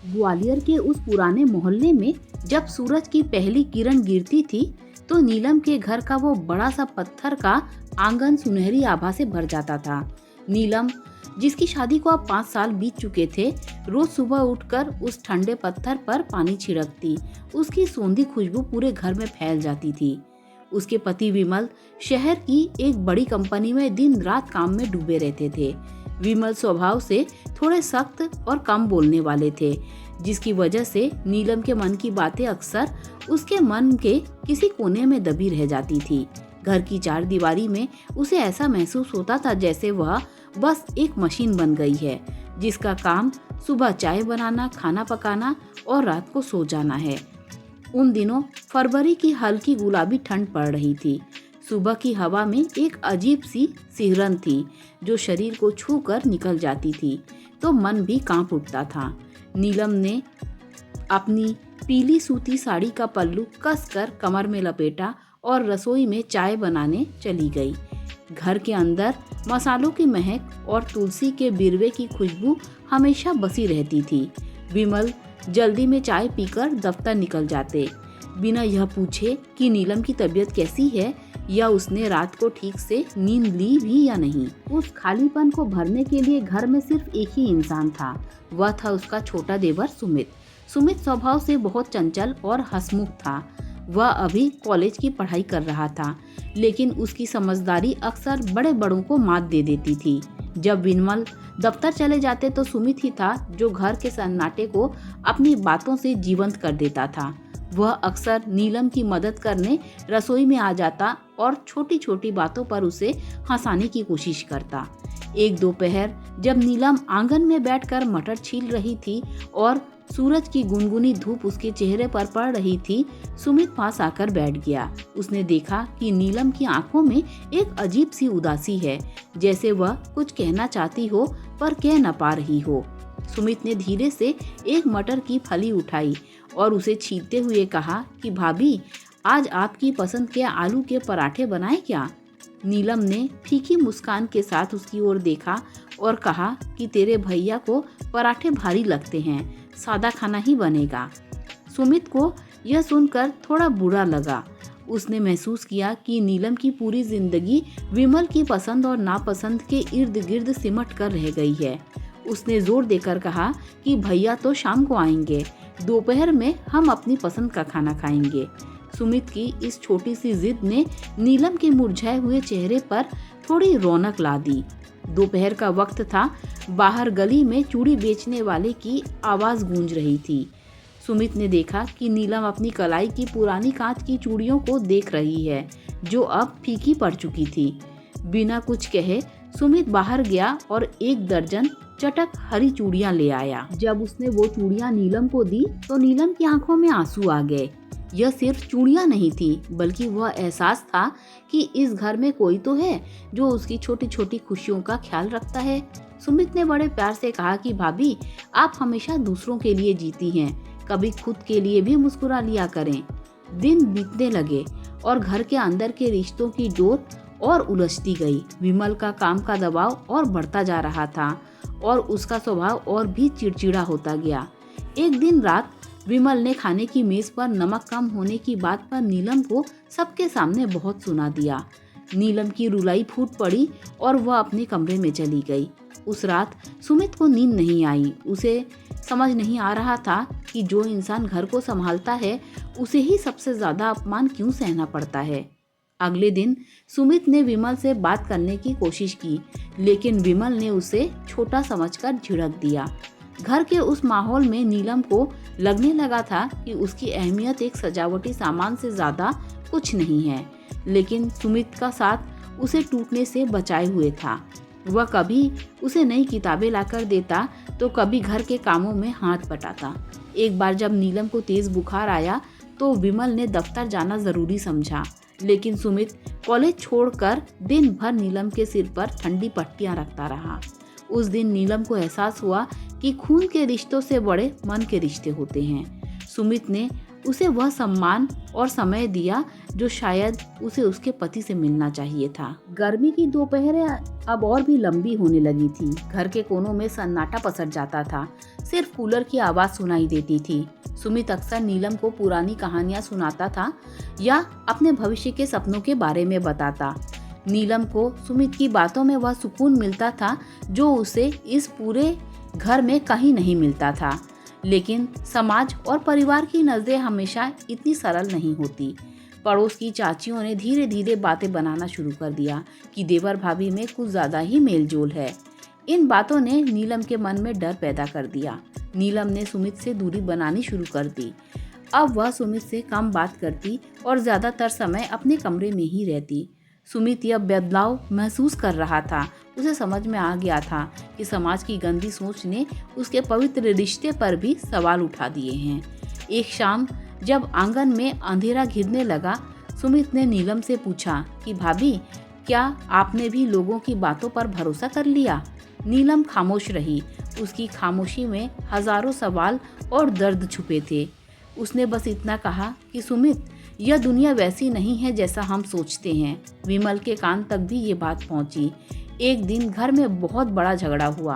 ग्वालियर के उस पुराने मोहल्ले में जब सूरज की पहली किरण गिरती थी तो नीलम के घर का वो बड़ा सा पत्थर का आंगन सुनहरी आभा से भर जाता था। नीलम, जिसकी शादी को अब 5 साल बीत चुके थे, रोज सुबह उठकर उस ठंडे पत्थर पर पानी छिड़कती। उसकी सोंधी खुशबू पूरे घर में फैल जाती थी। उसके पति विमल शहर की एक बड़ी कंपनी में दिन रात काम में डूबे रहते थे। विमल स्वभाव से थोड़े सख्त और कम बोलने वाले थे, जिसकी वजह से नीलम के मन की बातें अक्सर उसके मन के किसी कोने में दबी रह जाती थी। घर की चार दीवारी में उसे ऐसा महसूस होता था जैसे वह बस एक मशीन बन गई है, जिसका काम सुबह चाय बनाना, खाना पकाना और रात को सो जाना है। उन दिनों फरवरी की हल्की गुलाबी ठंड पड़ रही थी। सुबह की हवा में एक अजीब सी सिहरन थी जो शरीर को छूकर निकल जाती थी तो मन भी कांप उठता था। नीलम ने अपनी पीली सूती साड़ी का पल्लू कसकर कमर में लपेटा और रसोई में चाय बनाने चली गई। घर के अंदर मसालों की महक और तुलसी के बिरवे की खुशबू हमेशा बसी रहती थी। विमल जल्दी में चाय पीकर दफ्तर निकल जाते, बिना यह पूछे कि नीलम की तबीयत कैसी है या उसने रात को ठीक से नींद ली भी या नहीं। उस खालीपन को भरने के लिए घर में सिर्फ एक ही इंसान था, वह था उसका छोटा देवर सुमित। सुमित स्वभाव से बहुत चंचल और हंसमुख था। वह अभी कॉलेज की पढ़ाई कर रहा था, लेकिन उसकी समझदारी अक्सर बड़े बड़ों को मात दे देती थी। जब विमल दफ्तर चले जाते तो सुमित ही था जो घर के सन्नाटे को अपनी बातों से जीवंत कर देता था। वह अक्सर नीलम की मदद करने रसोई में आ जाता और छोटी छोटी बातों पर उसे हंसाने की कोशिश करता। एक दोपहर जब नीलम आंगन में बैठकर मटर छील रही थी और सूरज की गुनगुनी धूप उसके चेहरे पर पड़ रही थी, सुमित पास आकर बैठ गया। उसने देखा कि नीलम की आंखों में एक अजीब सी उदासी है, जैसे वह कुछ कहना चाहती हो पर कह न पा रही हो। सुमित ने धीरे से एक मटर की फली उठाई और उसे छीलते हुए कहा कि भाभी, आज आपकी पसंद के आलू के पराठे बनाएं क्या? नीलम ने फीकी मुस्कान के साथ उसकी ओर देखा और कहा कि तेरे भैया को पराठे भारी लगते हैं, सादा खाना ही बनेगा। सुमित को यह सुनकर थोड़ा बुरा लगा। उसने महसूस किया कि नीलम की पूरी जिंदगी विमल की पसंद और नापसंद के इर्द गिर्द सिमट कर रह गई है। उसने जोर देकर कहा कि भैया तो शाम को आएंगे, दोपहर में हम अपनी पसंद का खाना खाएंगे। सुमित की इस छोटी सी जिद ने नीलम के मुरझाए हुए चेहरे पर थोड़ी रौनक ला दी। दोपहर का वक्त था। बाहर गली में चूड़ी बेचने वाले की आवाज गूंज रही थी। सुमित ने देखा कि नीलम अपनी कलाई की पुरानी कांच की चूड़ियों को देख रही है, जो अब फीकी पड़ चुकी थी। बिना कुछ कहे सुमित बाहर गया और 1 दर्जन चटक हरी चूड़ियां ले आया। जब उसने वो चूड़ियां नीलम को दी तो नीलम की आंखों में आंसू आ गए। यह सिर्फ चूड़ियां नहीं थी, बल्कि वह एहसास था कि इस घर में कोई तो है जो उसकी छोटी छोटी खुशियों का ख्याल रखता है। सुमित ने बड़े प्यार से कहा कि भाभी, आप हमेशा दूसरों के लिए जीती हैं, कभी खुद के लिए भी मुस्कुरा लिया करें। दिन बीतने लगे और घर के अंदर के रिश्तों की डोर और उलझती गई। विमल का काम का दबाव और बढ़ता जा रहा था और उसका स्वभाव और भी चिड़चिड़ा होता गया। एक दिन रात विमल ने खाने की मेज पर नमक कम होने की बात पर नीलम को सबके सामने बहुत सुना दिया। नीलम की रुलाई फूट पड़ी और वह अपने कमरे में चली गई। उस रात सुमित को नींद नहीं आई। उसे समझ नहीं आ रहा था कि जो इंसान घर को संभालता है, उसे ही सबसे ज्यादा अपमान क्यों सहना पड़ता है। अगले दिन सुमित ने विमल से बात करने की कोशिश की, लेकिन विमल ने उसे छोटा समझकर झिड़क दिया। घर के उस माहौल में नीलम को लगने लगा था कि उसकी अहमियत एक सजावटी सामान से ज्यादा कुछ नहीं है, लेकिन सुमित का साथ उसे टूटने से बचाए हुए था। वह कभी उसे नई किताबें लाकर देता तो कभी घर के कामों में हाथ बटाता। एक बार जब नीलम को तेज बुखार आया तो विमल ने दफ्तर जाना जरूरी समझा, लेकिन सुमित कॉलेज छोड़कर दिन भर नीलम के सिर पर ठंडी पट्टियां रखता रहा। उस दिन नीलम को एहसास हुआ कि खून के रिश्तों से बड़े मन के रिश्ते होते हैं। सुमित ने उसे वह सम्मान और समय दिया जो शायद उसे उसके पति से मिलना चाहिए था। गर्मी की दोपहरें अब और भी लंबी होने लगी थी। घर के कोनों में सन्नाटा पसर जाता था, सिर्फ कूलर की आवाज सुनाई देती थी। सुमित अक्सर नीलम को पुरानी कहानियां सुनाता था या अपने भविष्य के सपनों के बारे में बताता। नीलम को सुमित की बातों में वह सुकून मिलता था जो उसे इस पूरे घर में कहीं नहीं मिलता था। लेकिन समाज और परिवार की नजरें हमेशा इतनी सरल नहीं होती। पड़ोस की चाचियों ने धीरे धीरे बातें बनाना शुरू कर दिया कि देवर भाभी में कुछ ज्यादा ही मेलजोल है। इन बातों ने नीलम के मन में डर पैदा कर दिया। नीलम ने सुमित से दूरी बनानी शुरू कर दी। अब वह सुमित से कम बात करती और ज्यादातर समय अपने कमरे में ही रहती। सुमित यह बदलाव महसूस कर रहा था। उसे समझ में आ गया था कि समाज की गंदी सोच ने उसके पवित्र रिश्ते पर भी सवाल उठा दिए हैं। एक शाम जब आंगन में अंधेरा घिरने लगा, सुमित ने नीलम से पूछा कि भाभी, क्या आपने भी लोगों की बातों पर भरोसा कर लिया? नीलम खामोश रही। उसकी खामोशी में हजारों सवाल और दर्द छुपे थे। उसने बस इतना कहा कि सुमित, यह दुनिया वैसी नहीं है जैसा हम सोचते हैं। विमल के कान तक भी ये बात पहुंची। एक दिन घर में बहुत बड़ा झगड़ा हुआ।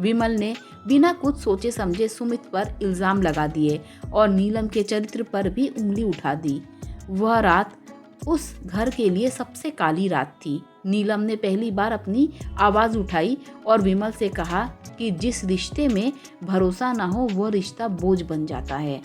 विमल ने बिना कुछ सोचे समझे सुमित पर इल्जाम लगा दिए और नीलम के चरित्र पर भी उंगली उठा दी। वह रात उस घर के लिए सबसे काली रात थी। नीलम ने पहली बार अपनी आवाज उठाई और विमल से कहा कि जिस रिश्ते में भरोसा ना हो वह रिश्ता बोझ बन जाता है।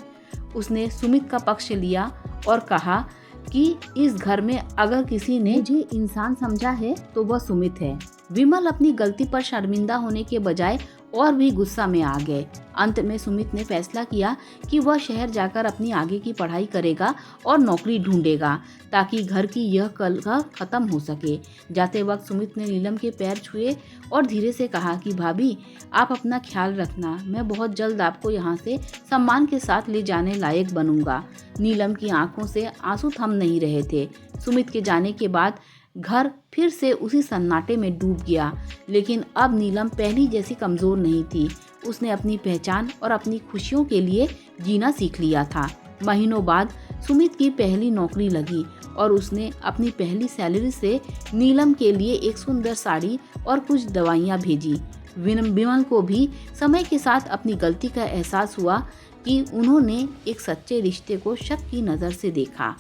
उसने सुमित का पक्ष लिया और कहा कि इस घर में अगर किसी ने मुझे इंसान समझा है तो वह सुमित है। विमल अपनी गलती पर शर्मिंदा होने के बजाय और भी गुस्सा में आ गए। अंत में सुमित ने फैसला किया कि वह शहर जाकर अपनी आगे की पढ़ाई करेगा और नौकरी ढूंढेगा ताकि घर की यह कलह खत्म हो सके। जाते वक्त सुमित ने नीलम के पैर छुए और धीरे से कहा कि भाभी, आप अपना ख्याल रखना। मैं बहुत जल्द आपको यहाँ से सम्मान के साथ ले जाने लायक बनूंगा। नीलम की आंखों से आंसू थम नहीं रहे थे। सुमित के जाने के बाद घर फिर से उसी सन्नाटे में डूब गया। लेकिन अब नीलम पहली जैसी कमजोर नहीं थी। उसने अपनी पहचान और अपनी खुशियों के लिए जीना सीख लिया था। महीनों बाद सुमित की पहली नौकरी लगी और उसने अपनी पहली सैलरी से नीलम के लिए एक सुंदर साड़ी और कुछ दवाइयाँ भेजी। विमल को भी समय के साथ अपनी गलती का एहसास हुआ कि उन्होंने एक सच्चे रिश्ते को शक की नज़र से देखा।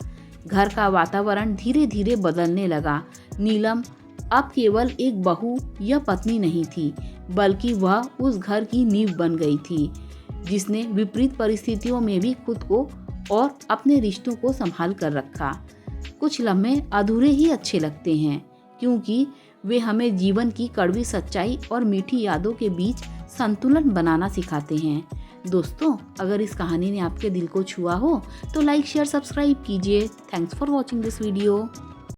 घर का वातावरण धीरे धीरे बदलने लगा। नीलम अब केवल एक बहू या पत्नी नहीं थी, बल्कि वह उस घर की नींव बन गई थी, जिसने विपरीत परिस्थितियों में भी खुद को और अपने रिश्तों को संभाल कर रखा। कुछ लम्हे अधूरे ही अच्छे लगते हैं, क्योंकि वे हमें जीवन की कड़वी सच्चाई और मीठी यादों के बीच संतुलन बनाना सिखाते हैं। दोस्तों, अगर इस कहानी ने आपके दिल को छुआ हो तो लाइक, शेयर, सब्सक्राइब कीजिए। Thanks for watching this video.